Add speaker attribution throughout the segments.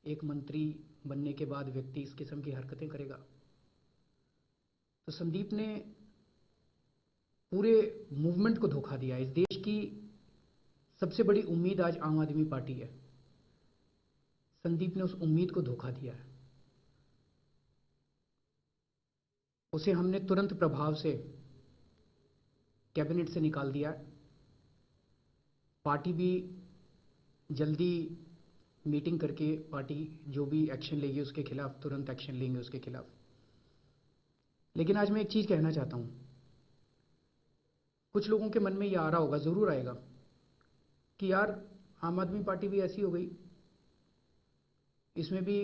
Speaker 1: एक मंत्री बनने के बाद व्यक्ति इस किस्म की हरकतें करेगा। तो संदीप ने पूरे मूवमेंट को धोखा दिया। इस देश की सबसे बड़ी उम्मीद आज आम आदमी पार्टी है। संदीप ने उस उम्मीद को धोखा दिया है। उसे हमने तुरंत प्रभाव से कैबिनेट से निकाल दिया है। पार्टी भी जल्दी मीटिंग करके पार्टी जो भी एक्शन लेगी उसके खिलाफ तुरंत एक्शन लेंगे उसके खिलाफ। लेकिन आज मैं एक चीज कहना चाहता हूं, कुछ लोगों के मन में यह आ रहा होगा, जरूर आएगा, कि यार आम आदमी पार्टी भी ऐसी हो गई, इसमें भी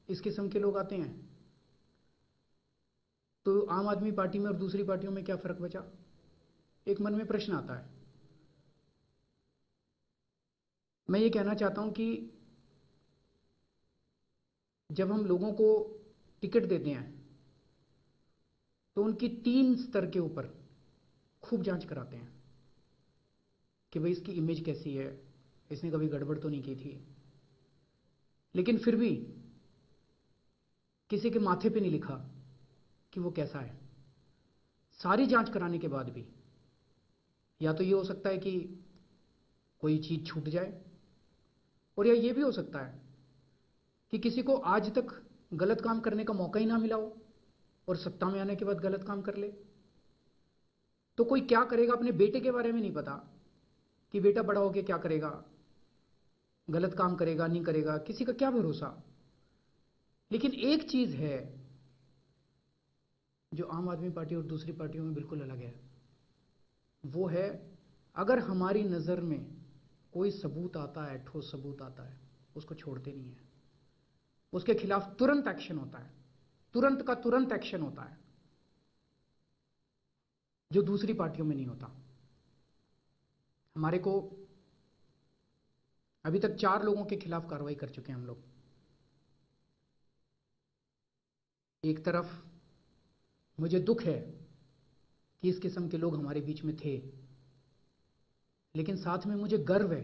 Speaker 1: इस किस्म के लोग आते हैं, तो आम आदमी पार्टी में और दूसरी पार्टियों में क्या फर्क बचा? एक मन में प्रश्न आता है। मैं ये कहना चाहता हूं कि जब हम लोगों को टिकट देते हैं तो उनकी 3 स्तर के ऊपर खूब जांच कराते हैं कि भाई इसकी इमेज कैसी है, इसने कभी गड़बड़ तो नहीं की थी। लेकिन फिर भी किसी के माथे पे नहीं लिखा कि वो कैसा है। सारी जांच कराने के बाद भी या तो ये हो सकता है कि कोई चीज छूट जाए, और या ये भी हो सकता है कि किसी को आज तक गलत काम करने का मौका ही ना मिला हो और सत्ता में आने के बाद गलत काम कर ले। तो कोई क्या करेगा अपने बेटे के बारे में नहीं पता कि बेटा बड़ा होके क्या करेगा, गलत काम करेगा नहीं करेगा, किसी का क्या भरोसा। लेकिन एक चीज है जो आम आदमी पार्टी और दूसरी पार्टियों में बिल्कुल अलग है, वो है अगर हमारी नजर में कोई सबूत आता है, ठोस सबूत आता है, उसको छोड़ते नहीं है, उसके खिलाफ तुरंत एक्शन होता है, तुरंत का तुरंत एक्शन होता है, जो दूसरी पार्टियों में नहीं होता। हमारे को अभी तक 4 लोगों के खिलाफ कार्रवाई कर चुके हैं हम लोग। एक तरफ मुझे दुख है कि इस किस्म के लोग हमारे बीच में थे, लेकिन साथ में मुझे गर्व है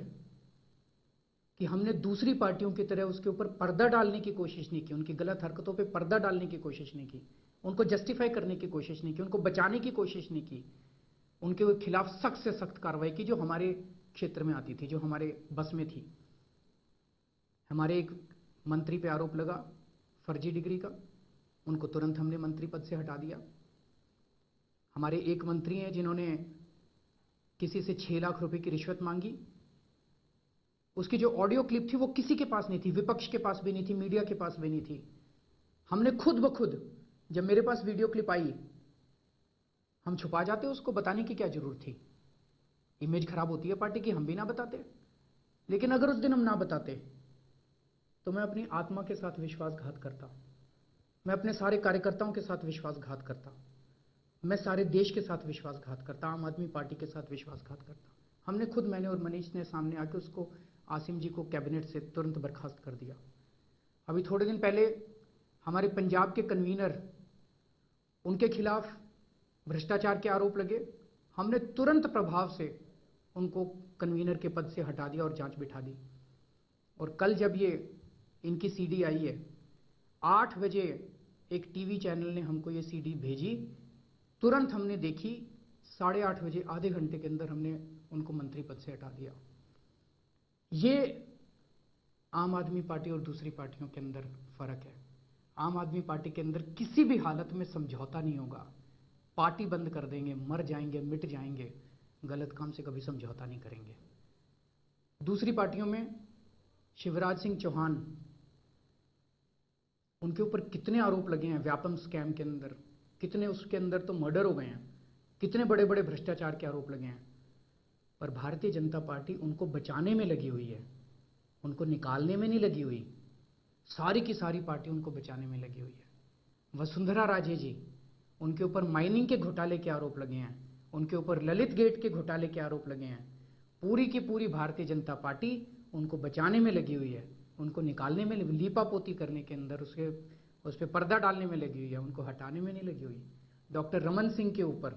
Speaker 1: कि हमने दूसरी पार्टियों की तरह उसके ऊपर पर्दा डालने की कोशिश नहीं की, उनकी गलत हरकतों पे पर्दा डालने की कोशिश नहीं की, उनको जस्टिफाई करने की कोशिश नहीं की, उनको बचाने की कोशिश नहीं की, उनके खिलाफ सख्त से सख्त कार्रवाई की जो हमारे क्षेत्र में आती थी, जो हमारे बस में थी। हमारे एक मंत्री पे आरोप लगा फर्जी डिग्री का, उनको तुरंत हमने मंत्री पद से हटा दिया। हमारे एक मंत्री हैं जिन्होंने किसी से 6 लाख रुपए की रिश्वत मांगी, उसकी जो ऑडियो क्लिप थी वो किसी के पास नहीं थी, विपक्ष के पास भी नहीं थी, मीडिया के पास भी नहीं थी। हमने खुद ब खुद, जब मेरे पास वीडियो क्लिप आई, हम छुपा जाते, उसको बताने की क्या जरूरत थी? इमेज खराब होती है पार्टी की, हम भी ना बताते। लेकिन अगर उस दिन हम ना बताते तो मैं अपनी आत्मा के साथ विश्वासघात करता, मैं अपने सारे कार्यकर्ताओं के साथ विश्वासघात करता, मैं सारे देश के साथ विश्वासघात करता, आम आदमी पार्टी के साथ विश्वासघात करता। हमने खुद, मैंने और मनीष ने सामने आके उसको, आसिम जी को कैबिनेट से तुरंत बर्खास्त कर दिया। अभी थोड़े दिन पहले हमारे पंजाब के कन्वीनर, उनके खिलाफ भ्रष्टाचार के आरोप लगे, हमने तुरंत प्रभाव से उनको कन्वीनर के पद से हटा दिया और जांच बिठा दी। और कल जब ये इनकी सीडी आई है, 8 बजे एक टीवी चैनल ने हमको ये सीडी भेजी, तुरंत हमने देखी, 8:30 बजे, आधे घंटे के अंदर हमने उनको मंत्री पद से हटा दिया। ये आम आदमी पार्टी और दूसरी पार्टियों के अंदर फर्क है। आम आदमी पार्टी के अंदर किसी भी हालत में समझौता नहीं होगा, पार्टी बंद कर देंगे, मर जाएंगे, मिट जाएंगे, गलत काम से कभी समझौता नहीं करेंगे। दूसरी पार्टियों में शिवराज सिंह चौहान, उनके ऊपर कितने आरोप लगे हैं व्यापम स्कैम के अंदर, कितने, उसके अंदर तो मर्डर हो गए हैं, कितने बड़े बड़े भ्रष्टाचार के आरोप लगे हैं, पर भारतीय जनता पार्टी उनको बचाने में लगी हुई है, उनको निकालने में नहीं लगी हुई। सारी की सारी पार्टी उनको बचाने में लगी हुई है। वसुंधरा राजे जी, उनके ऊपर माइनिंग के घोटाले के आरोप लगे हैं, उनके ऊपर ललित गेट के घोटाले के आरोप लगे हैं। पूरी की पूरी भारतीय जनता पार्टी उनको बचाने में लगी हुई है, उनको निकालने में, लीपापोती करने के अंदर, उस पर पर्दा डालने में लगी हुई है, उनको हटाने में नहीं लगी हुई। डॉक्टर रमन सिंह के ऊपर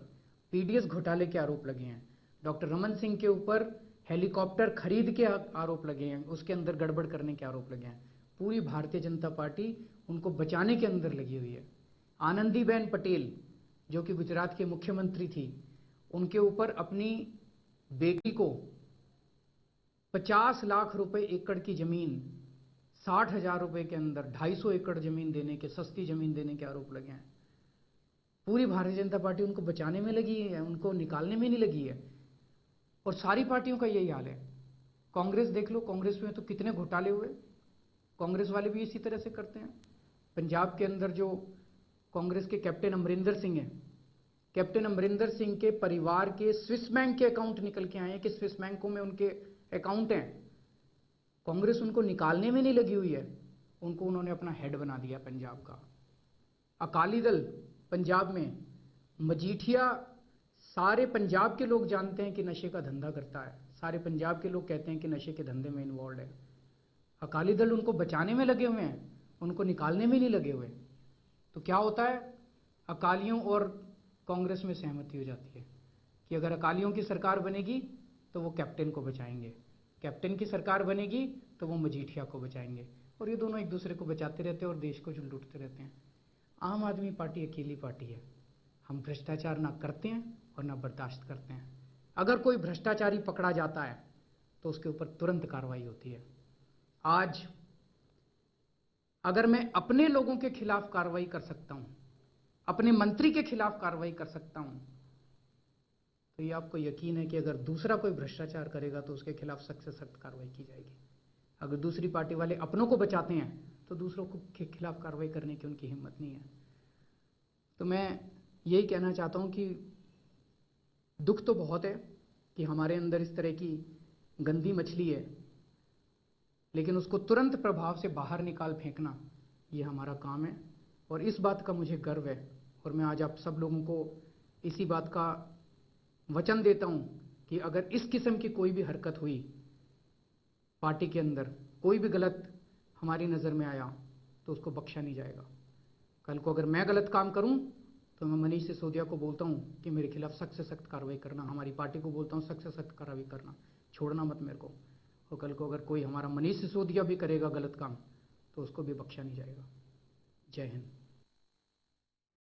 Speaker 1: पीडीएस घोटाले के आरोप लगे हैं, डॉक्टर रमन सिंह के ऊपर हेलीकॉप्टर खरीद के आरोप लगे हैं, उसके अंदर गड़बड़ करने के आरोप लगे हैं। पूरी भारतीय जनता पार्टी उनको बचाने के अंदर लगी हुई है। आनंदीबेन पटेल जो कि गुजरात के मुख्यमंत्री थी, उनके ऊपर अपनी बेटी को 50 लाख रुपए एकड़ की जमीन, 60,000 रुपए के अंदर 250 एकड़ जमीन देने के, सस्ती जमीन देने के आरोप लगे हैं। पूरी भारतीय जनता पार्टी उनको बचाने में लगी है, उनको निकालने में नहीं लगी है। और सारी पार्टियों का यही हाल है। कांग्रेस देख लो, कांग्रेस में तो कितने घोटाले हुए, कांग्रेस वाले भी इसी तरह से करते हैं। पंजाब के अंदर जो कांग्रेस के कैप्टन अमरिंदर सिंह हैं, कैप्टन अमरिंदर सिंह के परिवार के स्विस बैंक के अकाउंट निकल के आए हैं कि स्विस बैंकों में उनके अकाउंट हैं। कांग्रेस उनको निकालने में नहीं लगी हुई है, उनको उन्होंने अपना हेड बना दिया पंजाब का। अकाली दल पंजाब में, मजीठिया, सारे पंजाब के लोग जानते हैं कि नशे का धंधा करता है, सारे पंजाब के लोग कहते हैं कि नशे के धंधे में इन्वॉल्व है। अकाली दल उनको बचाने में लगे हुए हैं, उनको निकालने में नहीं लगे हुए। तो क्या होता है, अकालियों और कांग्रेस में सहमति हो जाती है कि अगर अकालियों की सरकार बनेगी तो वो कैप्टन को बचाएंगे, कैप्टन की सरकार बनेगी तो वो मजीठिया को बचाएंगे, और ये दोनों एक दूसरे को बचाते रहते हैं और देश को लूटते रहते हैं। आम आदमी पार्टी अकेली पार्टी है। हम भ्रष्टाचार ना करते हैं और ना बर्दाश्त करते हैं। अगर कोई भ्रष्टाचारी पकड़ा जाता है तो उसके ऊपर तुरंत कार्रवाई होती है। आज अगर मैं अपने लोगों के खिलाफ कार्रवाई कर सकता हूं, अपने मंत्री के खिलाफ कार्रवाई कर सकता हूं, तो ये आपको यकीन है कि अगर दूसरा कोई भ्रष्टाचार करेगा तो उसके खिलाफ सख्त से सख्त कार्रवाई की जाएगी। अगर दूसरी पार्टी वाले अपनों को बचाते हैं तो दूसरों के खिलाफ कार्रवाई करने की उनकी हिम्मत नहीं है। तो मैं यही कहना चाहता हूं कि दुख तो बहुत है कि हमारे अंदर इस तरह की गंदी मछली है, लेकिन उसको तुरंत प्रभाव से बाहर निकाल फेंकना ये हमारा काम है। और इस बात का मुझे गर्व है, और मैं आज आप सब लोगों को इसी बात का वचन देता हूं कि अगर इस किस्म की कोई भी हरकत हुई पार्टी के अंदर, कोई भी गलत हमारी नज़र में आया तो उसको बख्शा नहीं जाएगा। कल को अगर मैं गलत काम करूं तो मैं मनीष सिसोदिया को बोलता हूं कि मेरे खिलाफ सख्त से सख्त कार्रवाई करना, हमारी पार्टी को बोलता हूं सख्त से सख्त कार्रवाई करना, छोड़ना मत मेरे को। और कल को अगर कोई हमारा मनीष सिसोदिया भी करेगा गलत काम तो उसको भी बख्शा नहीं जाएगा। जय हिंद।